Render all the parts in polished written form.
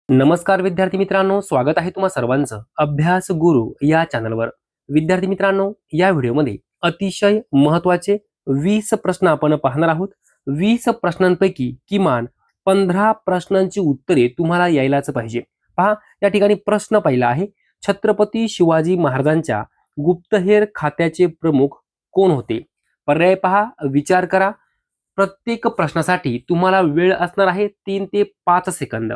नमस्कार विद्यार्थी मित्रांनो, स्वागत आहे तुम्हा सर्वांचं अभ्यास गुरु या चॅनलवर। विद्यार्थी मित्रांनो, या व्हिडिओमध्ये अतिशय महत्त्वाचे 20 प्रश्न आपण पाहणार आहोत। 20 प्रश्नांपैकी किमान 15 प्रश्नांची उत्तरे तुम्हाला यायलाच पाहिजे। पहा, या ठिकाणी प्रश्न पहिला आहे, छत्रपती शिवाजी महाराजांच्या गुप्तहेर खात्याचे प्रमुख कोण होते? पर्याय पहा, विचार करा। प्रत्येक प्रश्नासाठी तुम्हाला वेळ असणार आहे 3 ते 5 सेकंद।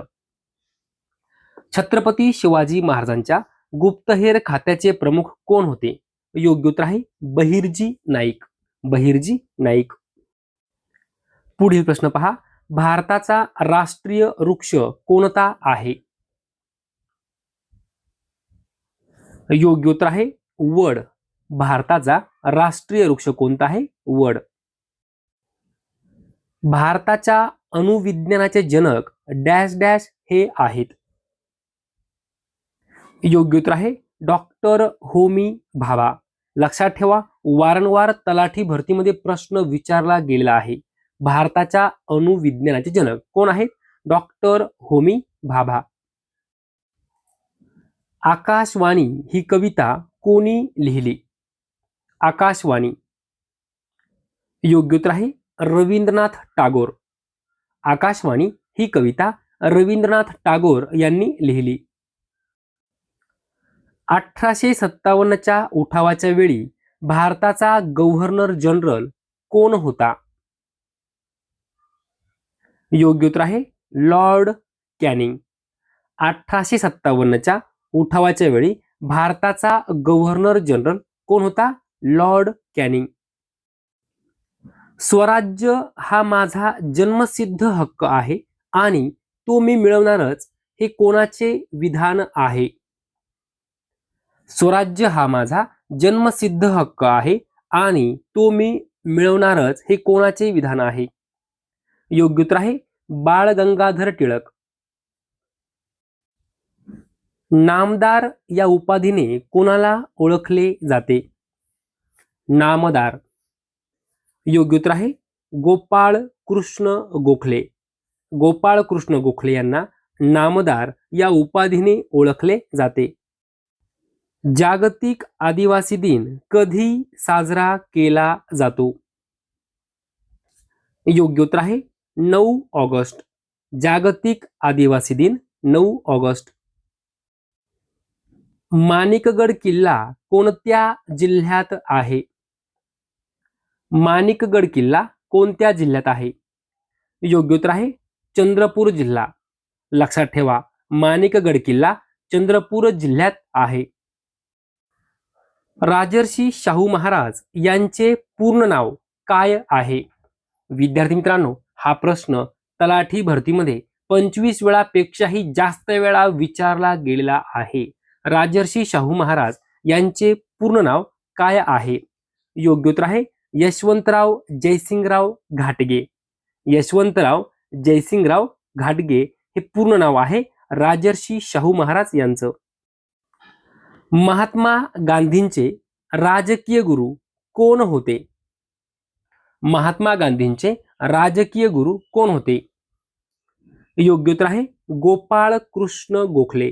छत्रपती शिवाजी महाराजांच्या गुप्तहेर खात्याचे प्रमुख कोण होते? योग्य उत्तर आहे बहिर्जी नाईक। बहिर्जी नाईक। पुढील प्रश्न पहा, भारताचा राष्ट्रीय वृक्ष कोणता आहे? योग्य उत्तर आहे वड। भारताचा राष्ट्रीय वृक्ष कोणता आहे? वड। भारताच्या अणुविज्ञानाचे जनक डॅश डॅश हे आहेत। योग्य उत्तर आहे डॉक्टर होमी भाभा। लक्षात ठेवा, वारंवार तलाठी भरतीमध्ये प्रश्न विचारला गेलेला आहे। भारताच्या अणुविज्ञानाचे जनक कोण आहेत? डॉक्टर होमी भाभा। आकाशवाणी ही कविता कोणी लिहिली? आकाशवाणी। योग्य उत्तर आहे रवींद्रनाथ टागोर। आकाशवाणी ही कविता रवींद्रनाथ टागोर यांनी लिहिली। 1857च्या उठावाच्या वेळी भारताचा गव्हर्नर जनरल कोण होता? योग्य उत्तर आहे लॉर्ड कॅनिंग। 1857च्या उठावाच्या वेळी भारताचा गव्हर्नर जनरल कोण होता? Lord Canning. स्वराज्य हा माझा जन्मसिद्ध हक्क आहे आणि तो मी मिळवणारच, हे कोणाचे विधान आहे? स्वराज्य हा माझा जन्मसिद्ध हक्क आहे आणि तो मी मिळवणारच, हे कोणाचे विधान आहे? योग्य उत्तर आहे बाळ गंगाधर टिळक। नामदार या उपाधीने कोणाला ओळखले जाते? नामदार। योग्य उत्तर आहे गोपाळ कृष्ण गोखले। गोपाळ कृष्ण गोखले यांना नामदार या उपाधीने ओळखले जाते। जागतिक आदिवासी दिन कधी साजरा केला जातो? योग्य उत्तर आहे 9 ऑगस्ट। जागतिक आदिवासी दिन 9 ऑगस्ट। माणिकगड किल्ला कोणत्या जिल्ह्यात आहे? माणिकगड किल्ला कोणत्या जिल्ह्यात आहे? योग्य उत्तर आहे चंद्रपूर जिल्हा। लक्षात ठेवा, माणिकगड किल्ला चंद्रपूर जिल्ह्यात आहे। राजर्षी शाहू महाराज यांचे पूर्ण नाव काय आहे? विद्यार्थी मित्रांनो, हा प्रश्न तलाठी भरतीमध्ये 25 वेळापेक्षाही जास्त वेळा विचारला गेलेला आहे। राजर्षी शाहू महाराज यांचे पूर्ण नाव काय आहे? योग्य उत्तर आहे यशवंतराव जयसिंगराव घाटगे। यशवंतराव जयसिंगराव घाटगे हे पूर्ण नाव आहे राजर्षी शाहू महाराज यांचं। महात्मा गांधींचे राजकीय गुरु कोण होते? महात्मा गांधींचे राजकीय गुरु कोण होते? योग्य उत्तर आहे गोपाळ कृष्ण गोखले।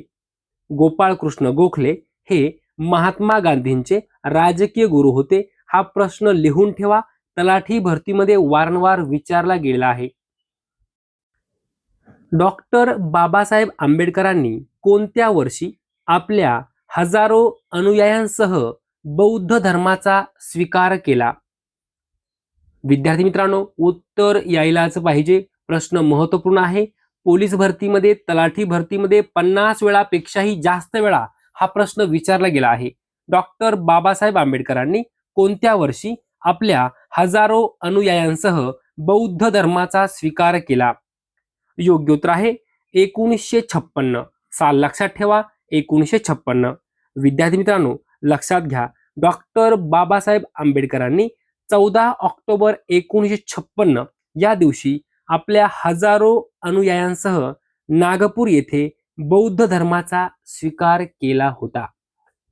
गोपाळ कृष्ण गोखले हे महात्मा गांधींचे राजकीय गुरु होते। हा प्रश्न लिहून ठेवा, तलाठी भरतीमध्ये वारंवार विचारला गेलेला आहे। डॉक्टर बाबासाहेब आंबेडकरांनी कोणत्या वर्षी आपल्या हजारो अनुयायांसह बौद्ध धर्माचा स्वीकार केला? विद्यार्थी मित्रांनो, उत्तर यायलाच पाहिजे। प्रश्न महत्त्वपूर्ण आहे। पोलीस भरतीमध्ये, तलाठी भरतीमध्ये 50 वेळापेक्षाही जास्त वेळा हा प्रश्न विचारला गेला आहे। डॉक्टर बाबासाहेब आंबेडकरांनी कोणत्या वर्षी आपल्या हजारो अनुयायांसह बौद्ध धर्माचा स्वीकार केला? योग्य उत्तर आहे 1956 साल। लक्षात ठेवा 1956। विद्यार्थी मित्रांनो, लक्षात घ्या, डॉक्टर बाबासाहेब आंबेडकरांनी 14 ऑक्टोबर 1956 या दिवशी आपल्या हजारो अनुयायांसह नागपूर येथे बौद्ध धर्माचा स्वीकार केला होता।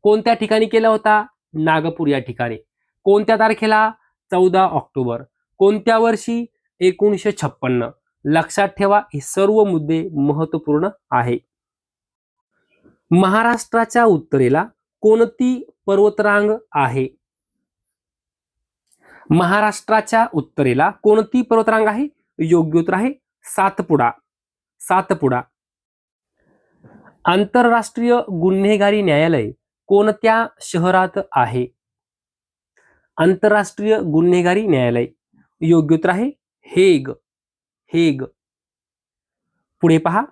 कोणत्या ठिकाणी केला होता? नागपूर या ठिकाणी। कोणत्या तारखेला? 14 ऑक्टोबर। कोणत्या वर्षी? 1956। लक्षात ठेवा, हे सर्व मुद्दे महत्त्वपूर्ण आहे। महाराष्ट्राच्या उत्तरेला कोणती पर्वतरांग आहे? महाराष्ट्राच्या उत्तरेला कोणती पर्वतरांग आहे? योग्य उत्तर आहे सातपुडा. सातपुडा. आंतरराष्ट्रीय गुन्हेगारी न्यायालय कोणत्या शहरात आहे? आंतरराष्ट्रीय गुन्हेगारी न्यायालय. योग्य उत्तर आहे हेग. हेग. पुढे पहा.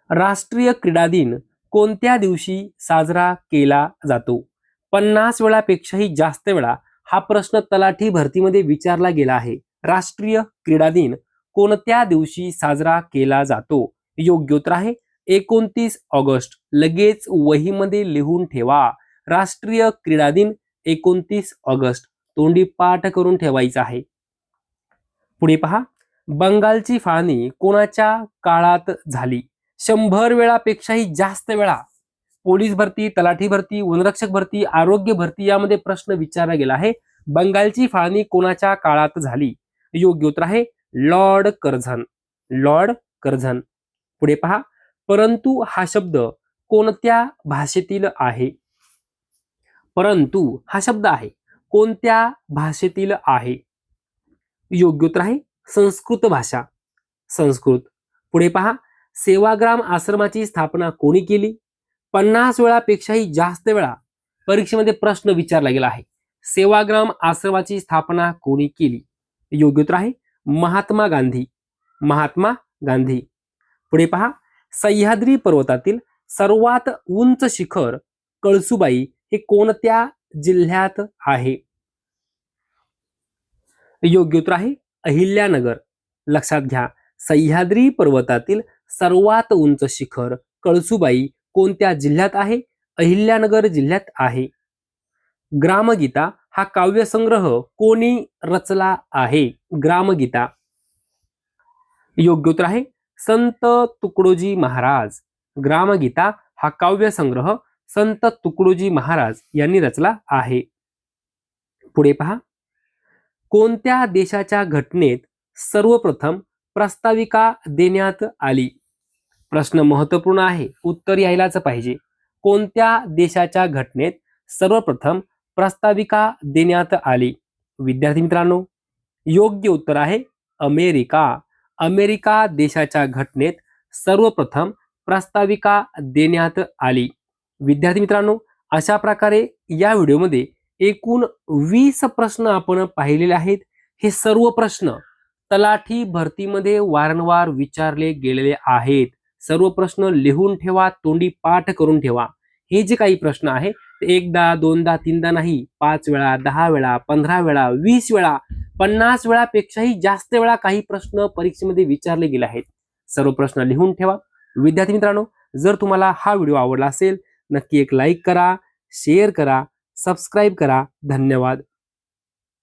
राष्ट्रीय क्रीडा दिन कोणत्या दिवशी साजरा केला जातो? 50 वेळापेक्षाही जास्त वेळा हा प्रश्न तलाठी भरतीमध्ये विचारला गेला आहे. राष्ट्रीय क्रीडा दिन कोणत्या दिवशी साजरा केला जातो? योग्य उत्तर आहे 29 ऑगस्ट. लगेच वहीमध्ये लिहून ठेवा. राष्ट्रीय क्रीडा दिन 29 ऑगस्ट. तोंडी पाठ करून ठेवायचा आहे. पुढे पहा. बंगालची फाळणी कोणाच्या काळात झाली? 100 वेळापेक्षाही जास्त वेळा पोलीस भरती, तलाठी भरती, वनरक्षक भरती, आरोग्य भरती यामध्ये प्रश्न विचारला गेला आहे. बंगालची फाळणी कोणाच्या काळात झाली? योग्य उत्तर आहे लॉर्ड कर्झन. Lord Curzon. पुढे पहा. परंतु हा शब्द कोणत्या भाषेतील आहे? परंतु हा शब्द आहे कोणत्या भाषेतील आहे? योग्य उत्तर आहे संस्कृत भाषा. संस्कृत. पुढे पहा. सेवाग्राम आश्रमाची स्थापना कोणी केली? 50 वेळापेक्षाही जास्त वेळा परीक्षेमध्ये प्रश्न विचारला गेला आहे. सेवाग्राम आश्रमाची स्थापना कोणी केली? योग्य उत्तर आहे महात्मा गांधी. महात्मा गांधी. पुढे पहा. सह्याद्री पर्वतातील सर्वात उंच शिखर कळसुबाई हे कोणत्या जिल्ह्यात आहे? योग्य उत्तर आहे अहिल्यानगर. लक्षात घ्या. सह्याद्री पर्वतातील सर्वात उंच शिखर कळसुबाई कोणत्या जिल्ह्यात आहे? अहिल्यानगर जिल्ह्यात आहे. ग्रामगीता हा काव्यसंग्रह कोणी रचला आहे? ग्रामगीता. योग्य उत्तर आहे संत तुकडोजी महाराज. ग्रामगीता हा काव्यसंग्रह संत तुकडोजी महाराज यांनी रचला आहे. पुढे पहा. कोणत्या देशाच्या घटनेत सर्वप्रथम प्रस्ताविका देण्यात आली? प्रश्न महत्वपूर्ण आहे, उत्तर यायलाच पाहिजे. कोणत्या देशाच्या घटनेत सर्वप्रथम प्रस्ताविका देण्यात आली? विद्यार्थी मित्रांनो, योग्य उत्तर आहे अमेरिका. अमेरिका देशाच्या घटनेत सर्वप्रथम प्रस्ताविका देण्यात आली. विद्यार्थी मित्रांनो, अशा प्रकारे या व्हिडिओमध्ये एकूण 20 प्रश्न आपण पाहिलेले आहेत. हे सर्व प्रश्न तलाठी भरतीमध्ये वारंवार विचारले गेलेले आहेत. सर्व प्रश्न लिहून ठेवा, तोंडी पाठ करून ठेवा. हे जे काही प्रश्न आहे ते एकदा, दोनदा, तीनदा नाही, 5 वेळा, 10 वेळा, 15 वेळा, 20 वेळा, 50 वेळापेक्षाही जास्त वेळा काही प्रश्न परीक्षेमध्ये विचारले गेले आहेत. सर्व प्रश्न लिहून ठेवा. विद्यार्थी मित्रांनो, जर तुम्हाला हा व्हिडिओ आवडला असेल नक्की एक लाईक करा, शेअर करा, सबस्क्राईब करा. धन्यवाद.